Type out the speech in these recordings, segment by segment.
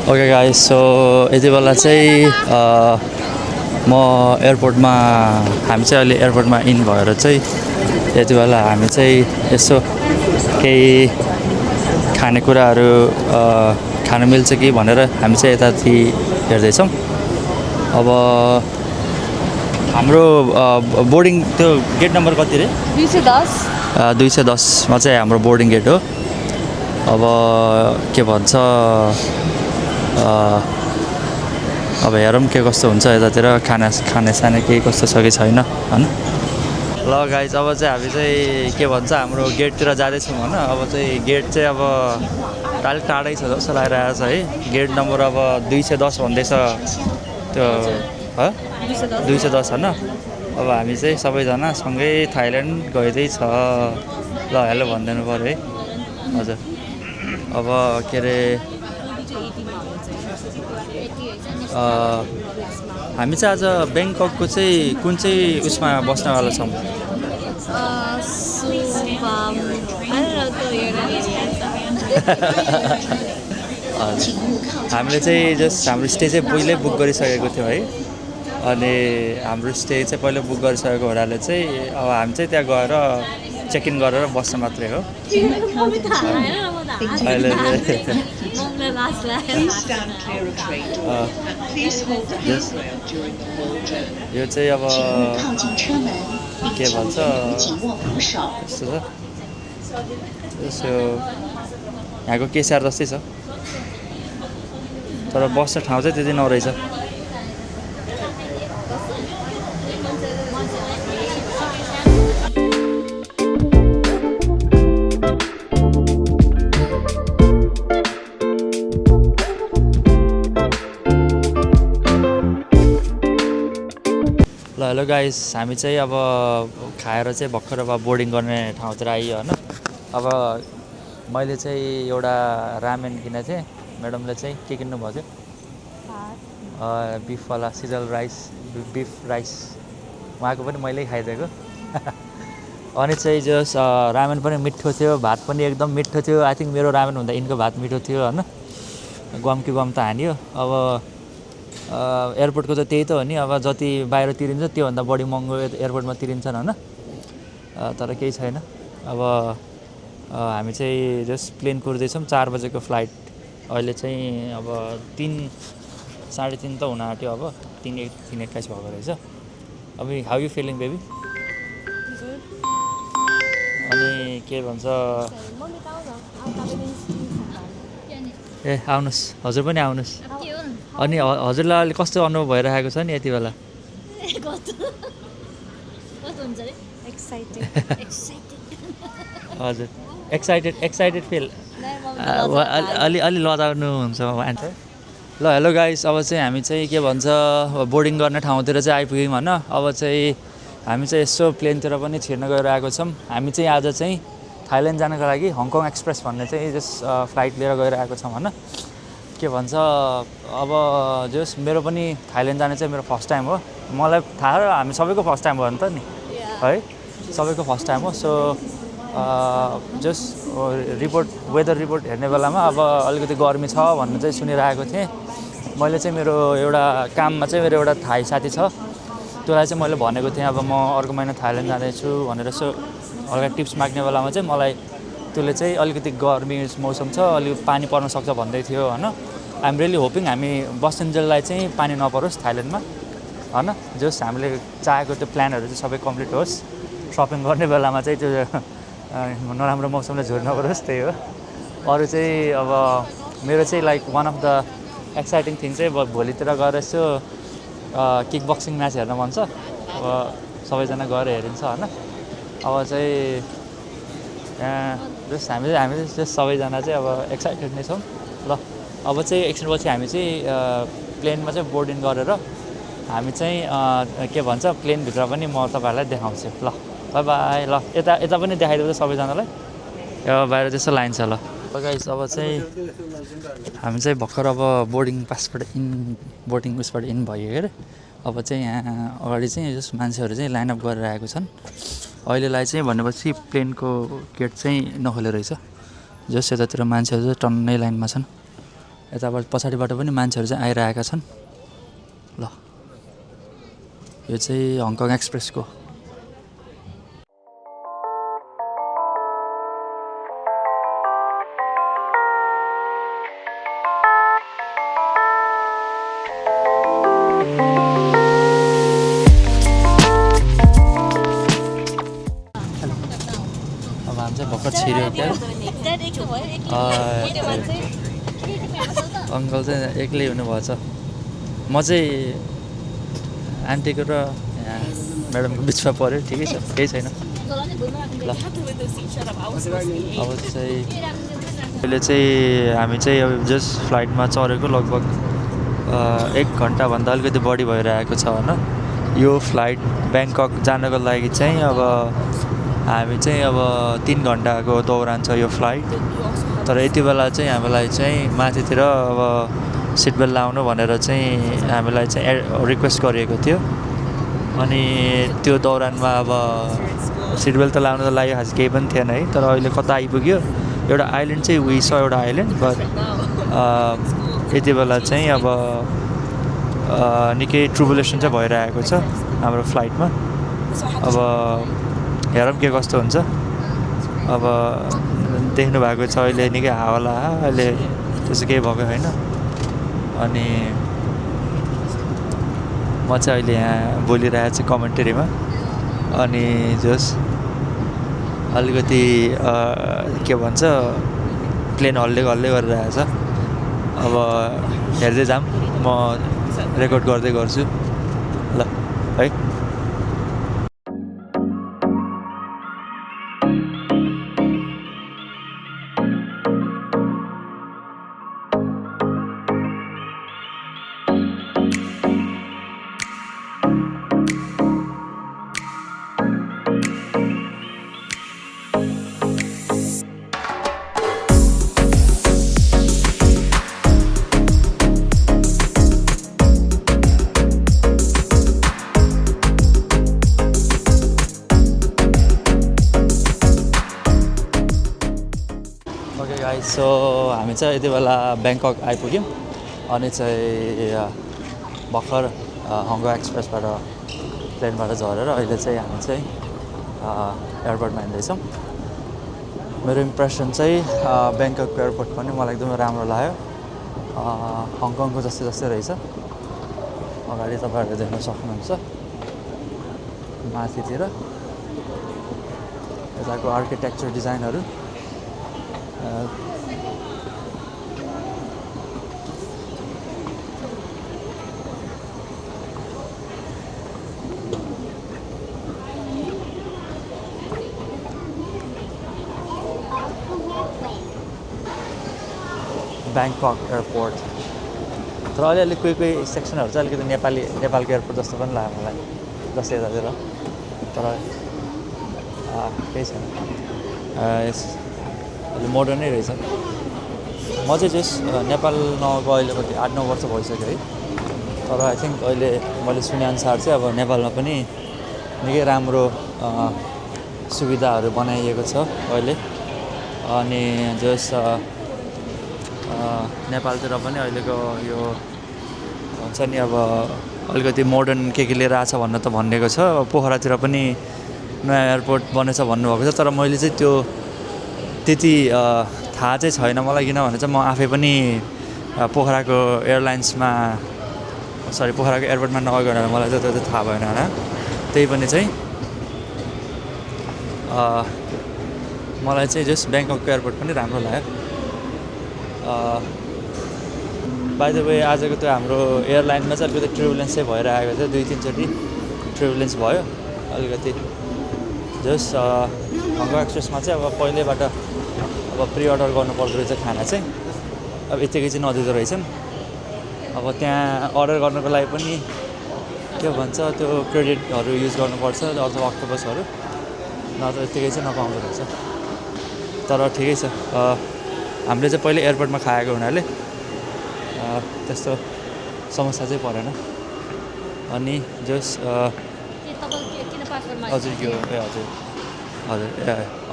Okay guys so यति बेला चाहिँ म एयरपोर्टमा हामी चाहिँ अहिले एयरपोर्टमा इन भएर चाहिँ यति बेला हामी चाहिँ यसो केही खानेकुराहरू खान मिल्छ कि भनेर हामी चाहिँ यताति हेर्दैछौँ। अब हाम्रो बोर्डिङ त्यो गेट नम्बर कति रे? 210 210मा चाहिँ हाम्रो बोर्डिङ गेट हो। अब के भन्छ अब हेरौँ के कस्तो हुन्छ यतातिर खाने केही कस्तो छ कि छैन होइन। ल गाइज अब चाहिँ हामी चाहिँ के भन्छ हाम्रो गेटतिर जाँदैछौँ होइन। अब चाहिँ गेट चाहिँ अब अलिक टाढै छ जस्तो लागिरहेको छ है। गेट नम्बर अब 210 भन्दैछ त्यो 210 होइन। अब हामी चाहिँ सबैजना सँगै थाइल्यान्ड गइँदैछ। ल हेलो भनिदिनु पऱ्यो है। हजुर अब के अरे हामी चाहिँ आज ब्याङ्ककको चाहिँ कुन चाहिँ उसमा बस्नेवाला छौँ? हामीले चाहिँ जस्ट हाम्रो स्टे चाहिँ पहिल्यै बुक गरिसकेको थियो है। अनि हाम्रो स्टे चाहिँ पहिल्यै बुक गरिसकेको हुनाले चाहिँ अब हामी चाहिँ त्यहाँ गएर चेक इन गरेर बस्न मात्रै हो। अहिले यो चाहिँ अब के भन्छ यस्तो छ यसो यहाँको केसिआर जस्तै छ तर बस्ने ठाउँ चाहिँ त्यति नरहेछ। ल हेलो गाइस हामी चाहिँ अब खाएर चाहिँ भर्खर अब बोर्डिङ गर्ने ठाउँतिर आइयो होइन। अब मैले चाहिँ एउटा रामेन किनेको थिएँ। म्याडमले चाहिँ के किन्नु भएको थियो? बिफवाला सिजल राइस बिफ राइस उहाँको पनि मैले खाइदिएको। अनि चाहिँ जस रामेन पनि मिठो थियो, भात पनि एकदम मिठो थियो। आई थिङ्क मेरो रामेन भन्दा यिनको भात मिठो थियो होइन। गम कि गम त हान्यो। अब एयरपोर्टको त त्यही त हो नि। अब जति बाहिर तिरिन्छ त्योभन्दा बढी महँगो एयरपोर्टमा तिरिन्छन् होइन। तर केही छैन। अब हामी चाहिँ जस्ट प्लेन कुर्दैछौँ 4 बजेको फ्लाइट। अहिले चाहिँ अब 3 साढे 3 त हुन आँट्यो। अब 3:21 भएको रहेछ। अब हाउ यु फिलिङ बेबी? अनि के भन्छ ए आउनुहोस् हजुर पनि आउनुहोस्। अनि हजुरलाई अहिले कस्तो अनुभव भइरहेको छ नि यति बेला? हजुर एक्साइटेड फिल अलि लदाउनु हुन्छ मान्छे। ल हेलो गाइस अब चाहिँ हामी चाहिँ के भन्छ बोर्डिङ गर्ने ठाउँतिर चाहिँ आइपुग्यौँ होइन। अब चाहिँ हामी चाहिँ यसो प्लेनतिर पनि छिर्न गइरहेको छौँ। हामी चाहिँ आज चाहिँ थाइल्यान्ड जानको लागि हङकङ एक्सप्रेस भन्ने चाहिँ जस फ्लाइट लिएर गइरहेको छौँ होइन। के भन्छ अब जस मेरो पनि थाइल्यान्ड जाने चाहिँ मेरो फर्स्ट टाइम हो। मलाई थाहा हो हामी सबैको फर्स्ट टाइम हो नि त नि है। सबैको फर्स्ट टाइम हो। सो जस वेदर रिपोर्ट हेर्ने बेलामा अब अलिकति गर्मी छ भन्ने चाहिँ सुनिरहेको थिएँ। मैले चाहिँ मेरो एउटा काममा चाहिँ मेरो एउटा थाई साथी छ त्यसलाई चाहिँ मैले भनेको थिएँ अब म अर्को महिना थाइल्यान्ड जाँदैछु भनेर। सो हल्का टिप्स माग्ने बेलामा चाहिँ मलाई त्यसले चाहिँ अलिकति गर्मी मौसम छ अलिक पानी पर्न सक्छ भन्दै थियो होइन। आइएम रियली होपिङ हामी बस्नेन्जेललाई चाहिँ पानी नपरोस् थाइल्यान्डमा होइन। जस हामीले चाहेको त्यो प्लानहरू चाहिँ सबै कम्प्लिट होस्। सपिङ गर्ने बेलामा चाहिँ त्यो नराम्रो मौसमले झुर्न नपरोस् त्यही हो। अरू चाहिँ अब मेरो चाहिँ like one of the exciting thing चाहिँ भोलितिर गएर यसो किक बक्सिङ म्याच हेर्न मन छ। अब सबैजना गएर हेरिन्छ होइन। अब चाहिँ जस्ट हामी जस्ट सबैजना चाहिँ अब एक्साइटेड नै छौँ। ल अब चाहिँ एकछिनपछि हामी चाहिँ प्लेनमा चाहिँ बोर्डिङ गरेर हामी चाहिँ के भन्छ प्लेनभित्र पनि म तपाईँहरूलाई देखाउँछु। ल बाई बाई। ल यता पनि देखाइदिउँछ सबैजनालाई। बाहिर त्यस्तो लाइन छ। ल गाइस अब चाहिँ हामी चाहिँ भर्खर अब बोर्डिङ उसबाट इन भयो अरे। अब चाहिँ यहाँ अगाडि चाहिँ जस मान्छेहरू चाहिँ लाइनअप गरेर आएको छन्। अहिलेलाई चाहिँ भनेपछि प्लेनको गेट चाहिँ नखोले रहेछ। जस यतातिर मान्छेहरू चाहिँ टन्नै लाइनमा छन्। यताबाट पछाडिबाट पनि मान्छेहरू चाहिँ आइरहेका छन्। ल यो चाहिँ हङकङ एक्सप्रेसको भर्खर छिर्यो क्या। अङ्कल चाहिँ एक्लै हुनुभएछ। म चाहिँ आन्टीको र यहाँ म्याडमको बिचमा पऱ्यो। ठिकै छ, केही छैन। ल अब चाहिँ अहिले चाहिँ हामी चाहिँ अब जस्ट फ्लाइटमा चढेको लगभग 1 घन्टाभन्दा अलिकति बढी भइरहेको छ होइन। यो फ्लाइट ब्याङ्कक जानको लागि चाहिँ अब हामी चाहिँ अब 3 घन्टाको दौरान छ यो फ्लाइट। तर यति बेला चाहिँ हामीलाई चाहिँ माथितिर अब सिट बेल्ट लाउनु भनेर चाहिँ हामीलाई चाहिँ रिक्वेस्ट गरिएको थियो। अनि त्यो दौरानमा अब सिट बेल्ट त लाउनु त लाग्यो, खास केही पनि थिएन है। तर अहिले कता आइपुग्यो, एउटा आइल्यान्ड चाहिँ उही छ, एउटा आइल्यान्ड। बट यति बेला चाहिँ अब निकै ट्रुबुलेसन चाहिँ भइरहेको छ हाम्रो फ्लाइटमा। अब हेरौँ के कस्तो हुन्छ। अब देख्नु भएको छ अहिले निकै हावाला, अहिले त्यसो केही भएको छैन। अनि म चाहिँ अहिले यहाँ बोलिरहेको छु कमेन्ट्रीमा। अनि जस अलिकति के भन्छ प्लेन हल्ले गरिरहेछ। अब हेर्दै जाऊँ, म रेकर्ड गर्दै गर्छु ल है। सो हामी चाहिँ यति बेला ब्याङ्कक आइपुग्यौँ। अनि चाहिँ भर्खर हङकङ एक्सप्रेसबाट प्लेनबाट झरेर अहिले चाहिँ हामी चाहिँ एयरपोर्टमा हिँड्दैछौँ। मेरो इम्प्रेसन चाहिँ ब्याङ्ककको एयरपोर्ट पनि मलाई एकदमै राम्रो लाग्यो। हङकङको जस्तै रहेछ। अगाडि तपाईँहरूले देख्न सक्नुहुन्छ माथितिर यताको आर्किटेक्चर डिजाइनहरू। Bangkok airport. तर अलिअलि कोही सेक्सनहरू चाहिँ अलिकति नेपालको एयरपोर्ट जस्तो पनि लाग्यो मलाई, जस्तै यतातिर। तर केही छैन, अहिले मोडर्नै रहेछ। म चाहिँ जस नेपाल नगएको अहिले कति 8-9 वर्ष भइसक्यो है। तर आई थिङ्क अहिले मैले सुनेअनुसार चाहिँ अब नेपालमा पनि निकै राम्रो सुविधाहरू बनाइएको छ अहिले। अनि जस नेपालतिर पनि अहिलेको यो हुन्छ नि अब अलिकति मोडर्न के लिएर आएको छ भन्न त भनिएको छ। पोखरातिर पनि नयाँ एयरपोर्ट बनेछ भन्नुभएको छ। तर मैले चाहिँ त्यो त्यति थाहा चाहिँ छैन मलाई, किनभने चाहिँ म आफै पनि पोखराको एयरपोर्टमा नगएको भनेर मलाई चाहिँ त्यो थाहा भएन होइन। त्यही पनि चाहिँ मलाई चाहिँ जस ब्याङ्ककको एयरपोर्ट पनि राम्रो लाग्यो। बाइ द वे आजको त्यो हाम्रो एयरलाइनमा चाहिँ अलिकति ट्रिबुलेन्स चाहिँ भइरहेको थियो, 2-3 चोटि ट्रिबुलेन्स भयो अलिकति। जस हङकङ एक्सप्रेसमा चाहिँ अब पहिल्यैबाट अब प्रि अर्डर गर्नुपर्दो रहेछ खाना चाहिँ। अब यतिकै चाहिँ नदिँदो रहेछन्। अब त्यहाँ अर्डर गर्नको लागि पनि के भन्छ त्यो क्रेडिटहरू युज गर्नुपर्छ अथवा अक्टोपसहरू, नत्र यतिकै चाहिँ नपाउँदो रहेछ। तर ठिकै छ, हामीले चाहिँ पहिले एयरपोर्टमा खाएको हुनाले त्यस्तो समस्या चाहिँ परेन। अनि जस हजुर यो हजुर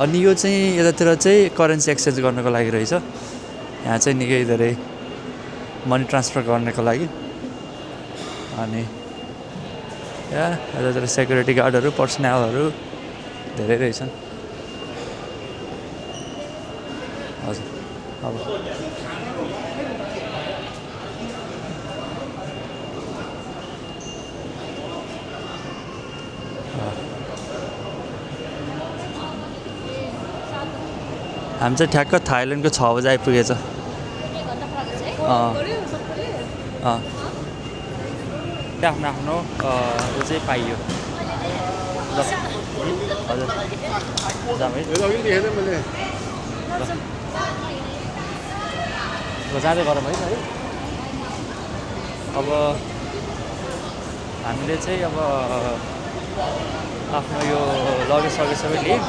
अनि यो चाहिँ यतातिर चाहिँ करेन्सी एक्सचेन्ज गर्नको लागि रहेछ। यहाँ चाहिँ निकै धेरै मनी ट्रान्सफर गर्नको लागि अनि यतातिर सेक्युरिटी गार्डहरू पर्सनलहरू धेरै रहेछन् हजुर अब हामी चाहिँ ठ्याक्क थाइल्यान्डको 6 बजे आइपुगेछ आफ्नो आफ्नो ऊ चाहिँ पाइयो हजुर जाँदै गरौँ है अब हामीले चाहिँ अब आफ्नो यो लगेज सबै लियौँ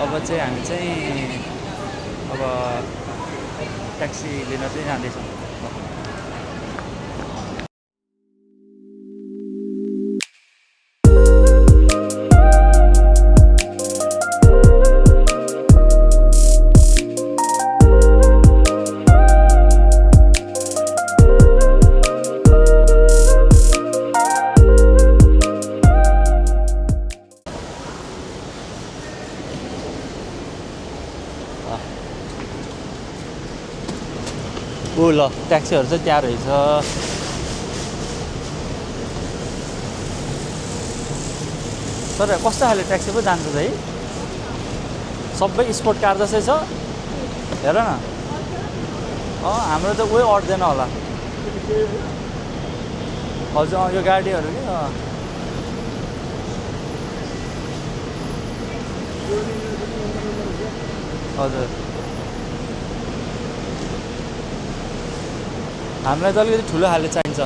अब चाहिँ हामी चाहिँ अब ट्याक्सी लिन चाहिँ जाँदैछौँ ऊ ल ट्याक्सीहरू चाहिँ त्यहाँ रहेछ तर कस्तो खाले ट्याक्सी पो जान्छ है सबै स्पोर्ट कार जस्तै छ हेर न हाम्रो त उही अट्दैन होला हजुर यो गाडीहरू कि हजुर हामीलाई त अलिकति ठुलो खाले चाहिन्छ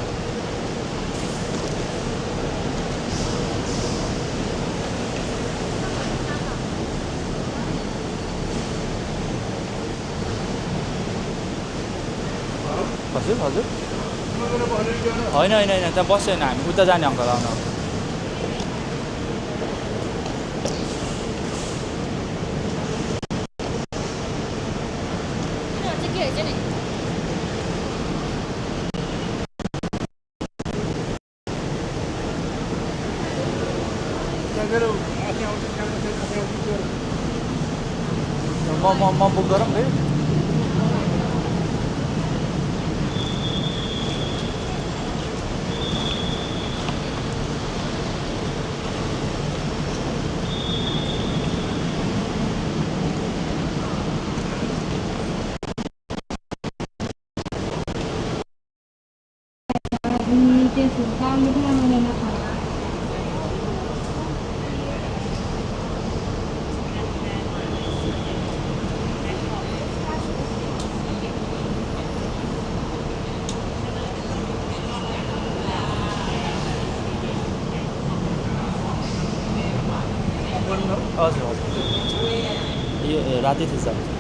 हजुर हजुर होइन त्यहाँ बस्यो होइन हामी उता जाने अङ्कल आउनु म बुक गरौँ फेरि हजुर यो राति थिएछ